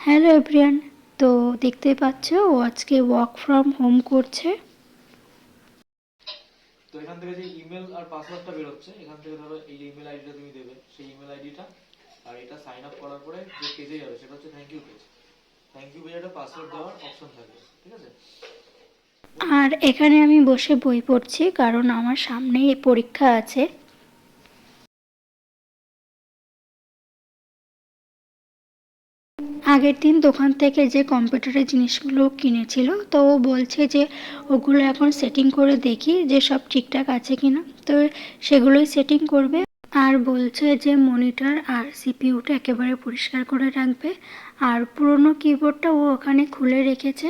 Hello everyone. তো দেখতেই পাচ্ছ ও আজকে ওয়ার্ক ফ্রম হোম করছে। তো এখান থেকে যে ইমেল আর পাসওয়ার্ডটা বের হচ্ছে, এখান থেকে ধরো এই যে ইমেল আইডিটা তুমি দেবে, সেই ইমেল আইডিটা আর এটা সাইন আপ করার পরে যে পেজে যাবে সেটা হচ্ছে thank you page. Thank you পেজে একটা পাসওয়ার্ড দেওয়ার অপশন থাকবে, ঠিক আছে? আর এখানে আমি বসে বই পড়ছি কারণ আমার সামনেই পরীক্ষা আছে। আগের দিন দোকান থেকে যে কম্পিউটারের জিনিসগুলো কিনেছিল, তো ও বলছে যে ওগুলো এখন সেটিং করে দেখি যে সব ঠিকঠাক আছে কিনা। তো সেগুলোই সেটিং করবে। আর বলছে যে মনিটর আর সিপিইউটা একেবারে পরিষ্কার করে রাখবে। আর পুরনো কিবোর্ডটা ও ওখানে খুলে রেখেছে।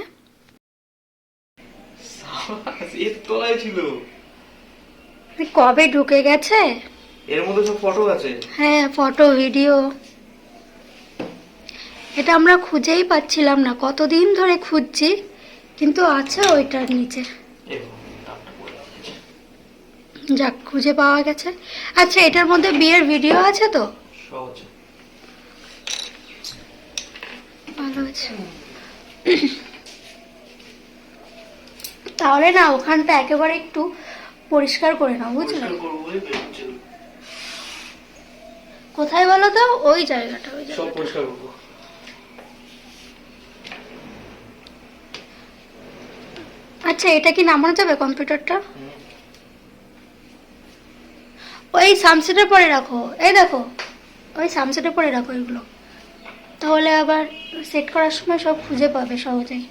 এর তলায় ছিল। কবে ঢুকে গেছে? এর মধ্যে সব ফটো আছে। হ্যাঁ, ফটো ভিডিও। এটা আমরা খুঁজেই পাচ্ছিলাম না, কতদিন ধরে খুঁজছি, কিন্তু আছে ওইটার নিচে। যাক, খুঁজে পাওয়া গেছে। আচ্ছা, এটার মধ্যে বিয়ের ভিডিও আছে তো? সহজ। ভালো আছে। তাহলে না ওখানটা একেবারে একটু পরিষ্কার করে নাও, বুঝলে? কোথায় বলো তো? ওই জায়গাটা, ওই সব জায়গাটা। পরিষ্কার করবো। আচ্ছা, এটা কি নামানো যাবে কম্পিউটারটা? ওই সামসেটের পরে রাখো, এই দেখো, ওই সামসেটের পরে রাখো এগুলো, তাহলে আবার সেট করার সময় সব খুঁজে পাবে সহজেই।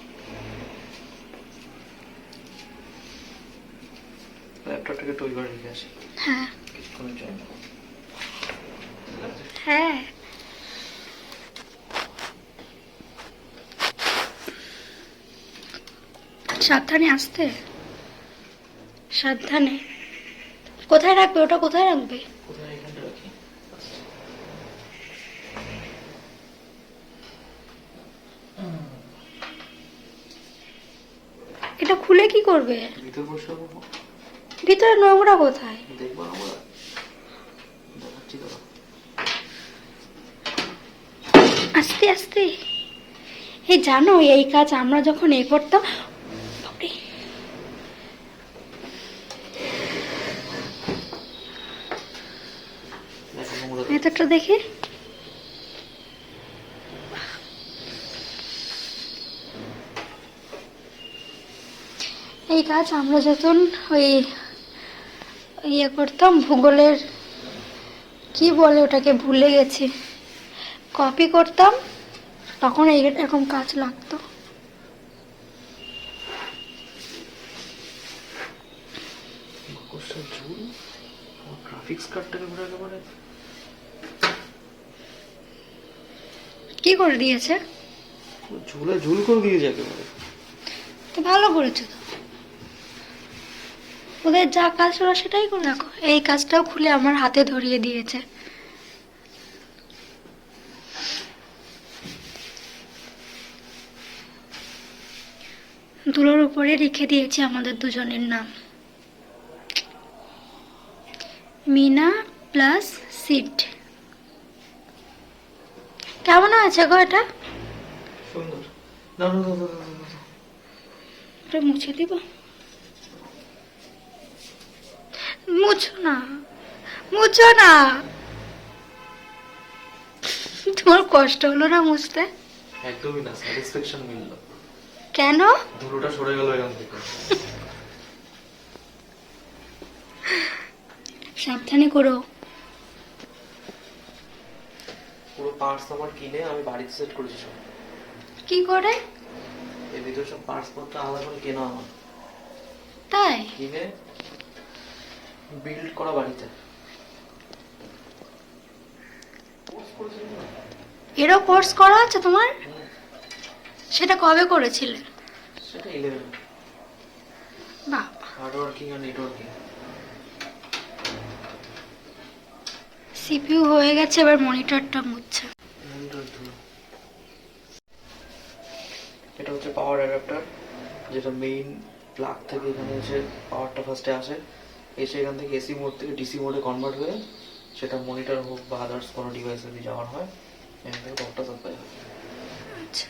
ল্যাপটপটাকে টই করে রেখে আসি হ্যাঁ কিছুক্ষণের জন্য। হ্যাঁ, সাবধানে আসতে, সাবধানে। কোথায় রাখবে ওটা, কোথায় রাখবে? কোথায়? এখানটা রাখি। এটা খুলে কি করবে? ভিতর পরিষ্কার করবো। ভিতরে নোংরা কোথায়? দেখবো আমরা, দেখাচ্ছি দাঁড়া। আস্তে আস্তে। এই জানো, এই কাজ আমরা যখন করতাম, বাপরে, ভেতরটা দেখে এই কাজ আমরা যখন ওই করতাম, ভূগোলের কি বলে ওটাকে, ভুলে গেছি, কপি করতাম, তখন এরকম কাজ লাগতো। গ্রাফিক্স কার্ডটাকে পুরো একেবারে কি করে দিয়েছে? ঝুলে ঝুল করে দিয়েছে একেবারে। তো ভালো করেছো তো, ওদের যা কাজ ওরা সেটাই করে। রাখো, এই কাজটাও খুলে আমার হাতে ধরিয়ে দিয়েছে। ধুলোর উপরে লিখে দিয়েছি আমাদের দুজনের নাম, মিনা প্লাস সিট। কেমন আছে গো এটা? সুন্দর। না না না না না না। এটা মুছে দিব? মুছো না, মুছো না। তোমার কষ্ট হলো না মুছতে? একদমই না, স্যাটিসফ্যাকশন মিললো। কেন? ধুলোটা সরে গেল এখান থেকে। সাবধানে করো। পুরো পার্টস আমার কিনে আমি বাড়িতে সেট করেছি সব। কি করে? এর ভিতরে সব পার্টস পত্র আলাদা করে কেনা আমার। তাই? কিনে বিল্ড করা বাড়িতে। এরও কোর্স করা আছে তোমার? সেটা কবে করেছিলে? সেটা 11। বাবা, হার্ড ওয়ার্কিং আর নেটওয়ার্কিং। সিপিইউ হয়ে গেছে, এবার মনিটরটা মুছছে। মনিটর ধুলো। এটা হচ্ছে পাওয়ার অ্যাডাপ্টার, যেটা মেইন প্লাগ থেকে এখানে এসে পাওয়ারটা ফার্স্টে আসে, এসে এখান থেকে এসি মোড থেকে ডিসি মোডে কনভার্ট হয়ে সেটা মনিটর হোক বা আদার্স কোনো ডিভাইসে যদি যাওয়ার হয় এখান থেকে পাওয়ারটা সাপ্লাই হয়। আচ্ছা,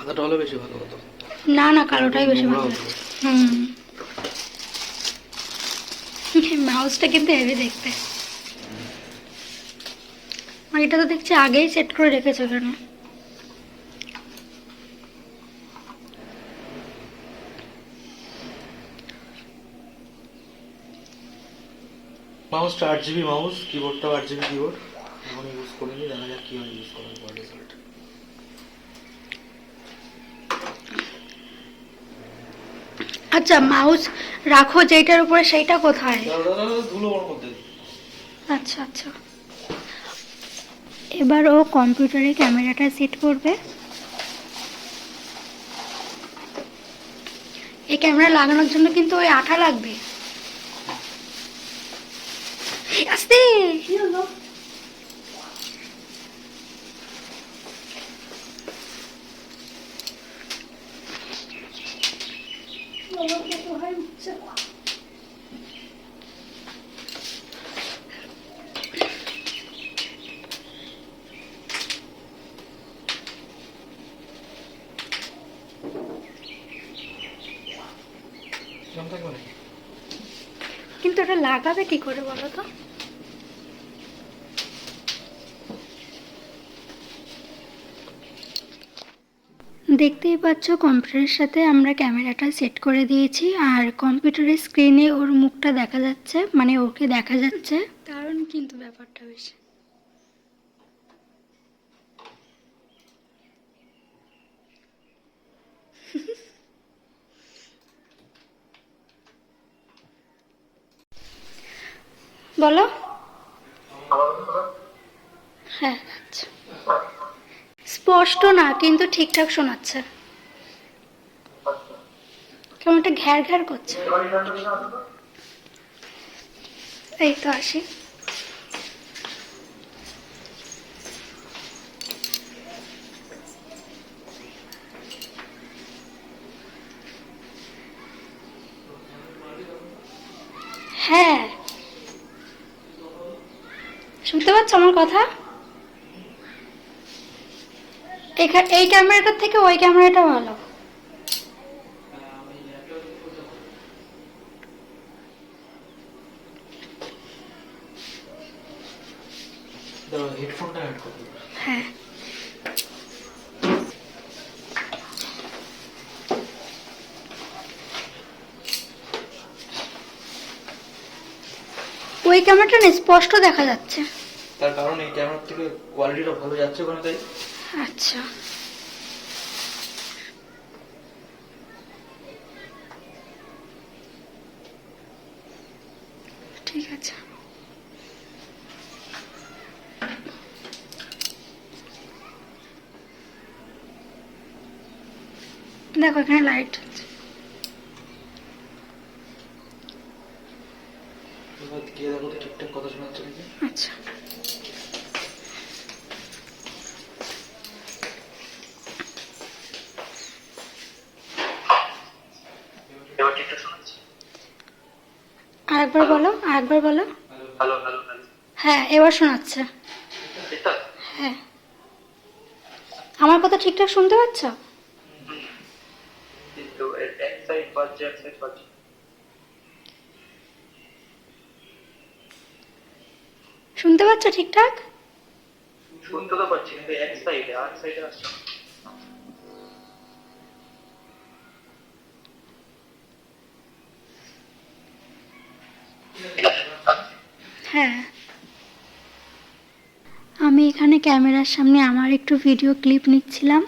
সাদাটা হলে বেশি ভালো হতো। না না, কালোটাই বেশি ভালো নোংরা হতো। লাগছে। মাউসটা কিন্তু হেভি দেখতে। আর এটা তো দেখছি আগেই সেট করে রেখেছো এখানে। মাউসটা 8GB মাউস, কিবোর্ডটাও 8GB কিবোর্ড। এখন ইউজ করিনি, দেখা যাক কি হয় ইউজ করার পর রেজাল্ট। আচ্ছা, মাউস রাখো যেটার উপরে সেইটা কোথায়? ধুলো ওর মধ্যে। আচ্ছা আচ্ছা। এবার ও কম্পিউটারে ক্যামেরাটা সেট করবে। এই ক্যামেরা লাগানোর জন্য কিন্তু ওই আঠা লাগবে। আস্তে। কেমন থাকবে না? কিন্তু ওটা লাগাবে কি করে বলো তো? দেখতেই পাচ্ছ কম্পিউটারের সাথে আমরা ক্যামেরাটা সেট করে দিয়েছি, আর কম্পিউটারের স্ক্রিনে ওর মুখটা দেখা যাচ্ছে, মানে ওকে দেখা যাচ্ছে। কারণ কিন্তু ব্যাপারটা বেশ বলো। হ্যাঁ আচ্ছা, স্পষ্ট না কিন্তু ঠিকঠাক শোনাচ্ছে। কেমন একটা ঘ্যার ঘ্যার করছে। এই তো আসি। হ্যাঁ, শুনতে পাচ্ছ আমার কথা? এই ক্যামেরাটার থেকে ওই ক্যামেরাটা ভালো। হেডফোনটা অ্যাড করতে। হ্যাঁ, ওই ক্যামেরাটা না স্পষ্ট দেখা যাচ্ছে। তার কারণ এই ক্যামেরার থেকে কোয়ালিটিটা ভালো যাচ্ছে ওখানে, তাই। আচ্ছা, ঠিক আছে। দেখো এখানে লাইট আছে। এবার গিয়ে দেখো তো ঠিকঠাক কথা শোনাচ্ছে নাকি। আচ্ছা, এবার ঠিকঠাক শোনাচ্ছে। আরেকবার বলো, আরেকবার বলো। Hello hello hello. হ্যাঁ, এবার শোনাচ্ছে। ঠিকঠাক। হ্যাঁ, আমার কথা ঠিকঠাক শুনতে পাচ্ছ? কিন্তু এক সাইড বাজছে, এক সাইড বাজছে। শুনতে পাচ্ছ ঠিকঠাক? শুনতে তো পাচ্ছি কিন্তু এক সাইডে, আর সাইডে আসছে না। হ্যাঁ, আমি এখানে ক্যামেরার সামনে আমার একটু ভিডিও ক্লিপ নিচ্ছিলাম।